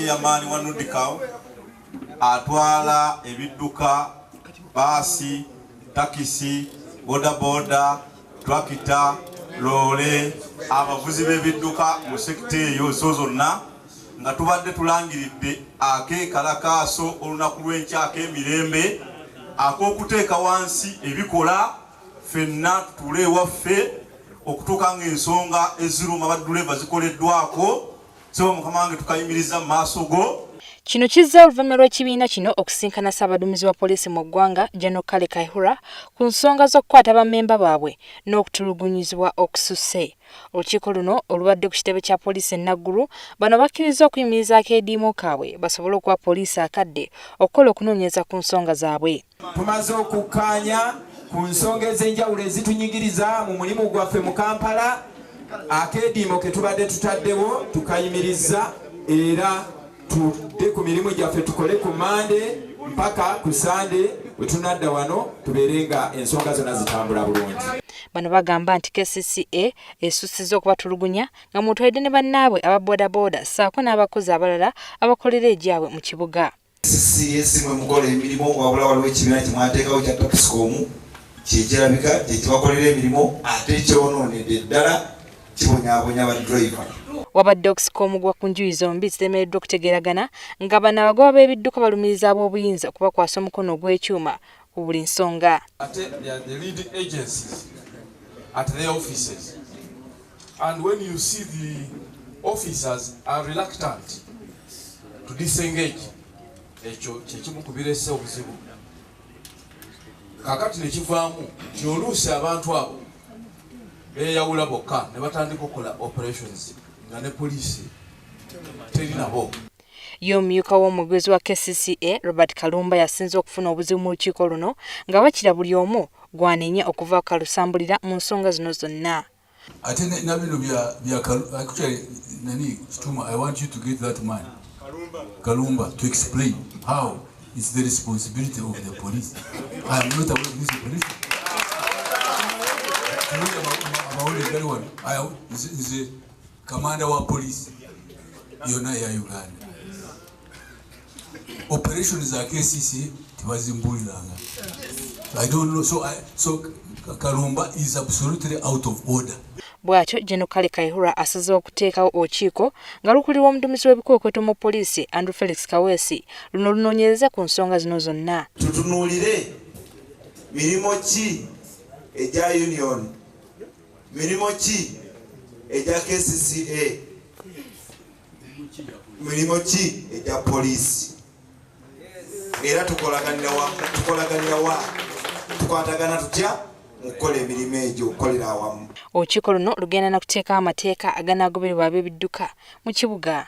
chairman wa Nudicom atwala ebidduka basi takisi boda boda trakita lole abavuzi b'ebidduka mu sekita eyo zonna nga tubadde tulangiridde akeekalakaaso olunaku lw'enkya ak'emirembe ak'okuteeka wansi ebikola ffenna tutuule ewaffe okutuuka ng'ensonga eziruma badduleeva zikoleddwako so mukama wange tukayimiriza mu maaso go. Kino kizza oluvannyuma lw'ekibiina kino okusinkana ssaabaduumizi wa poliisi mu ggwanga General Kale Kaihura ku nsonga z'okukwata bammemba baabwe n'okutulugunyizibwa okususse. Olukiiko luno olubadde ku kitebe kya poliisi e Naggulu bano bakkiriza okuyimirizaako ediimo kaabwe basobole okuwa poliisi akadde okukola okunoonyereza ku nsonga zaabwe. Tumaze okukkaanya ku nsonga ez'enjawulo ezitunyigiriza mu mulimu gwaffe mu Kampala, akeediimo ke tubadde tutaddewo tukayimiriza era tudde ku mirimu gyaffe tukole ku Mande mpaka ku Sande bwe tunadda wano tubeere nga ensonga zonna zitambula bulungi. Bano bagamba nti KCCA esussizza okubatulugunya nga mutwedde ne bannaabwe aba bodaboda ssaako n'abakozi abalala abakolera egyabwe mu kibuga. KCCA simwe mukola emirimu wabula waliwo ekibiina kimwateekawo kya Taxicom kyekirabika kyekibakolera emirimu ate kyonoonedde ddala kibonyaabonya badriver. Wabadde Taxicom gwa ku njuyi zombi zitemereddwa okutegeeragana nga bano abagoba b'ebidduka balumiriza ab'obuyinza okubakwasa omukono ogw'ekyuma ku buli nsonga. The lead agencies at their offices, and when you see the officers are reluctant to disengage, ekyo kyekimu ku bireese obuzibu. Kakati ne kivaamu nti oluusi abantu abo beeyawula bokka ne batandika okukola operations nga ne poliisi teri nabo. Y'omumyuka w'omwogezi wa KCCA Robert Kalumba yasinze okufuna obuzibu mu lukiiko luno nga bakira buli omu gwanenya okuva kalusambulira mu nsonga zino zonna. Ate na bino bya actually nani Kituma, I want you to get that man Kalumba to explain how it's the responsibility of the police. I am not aware of this police. I is a commander wa police yona ya Uganda. Operations za KCCA tibazimbuliranga. I don't know, so Kalumba is absolutely out of order. Bwatyo General Kale Kaihura asazeewo okuteekawo olukiiko nga lukulirwa omuduumizi w'ebikwekwето mu poliisi Andrew Felix Kaweesi luno lunoonyereze ku nsonga zino zonna. Tutunuulire mirimu ki egya union, mirimu ki egya KCCA, mirimu ki egya poliisi, era tukolaganira wa tukwatagana tutya mukola emirimu egyo okukolera awamu. Olukiiko luno lugenda na kuteeka amateeka aganaagobererwa ab'ebidduka mu kibuga.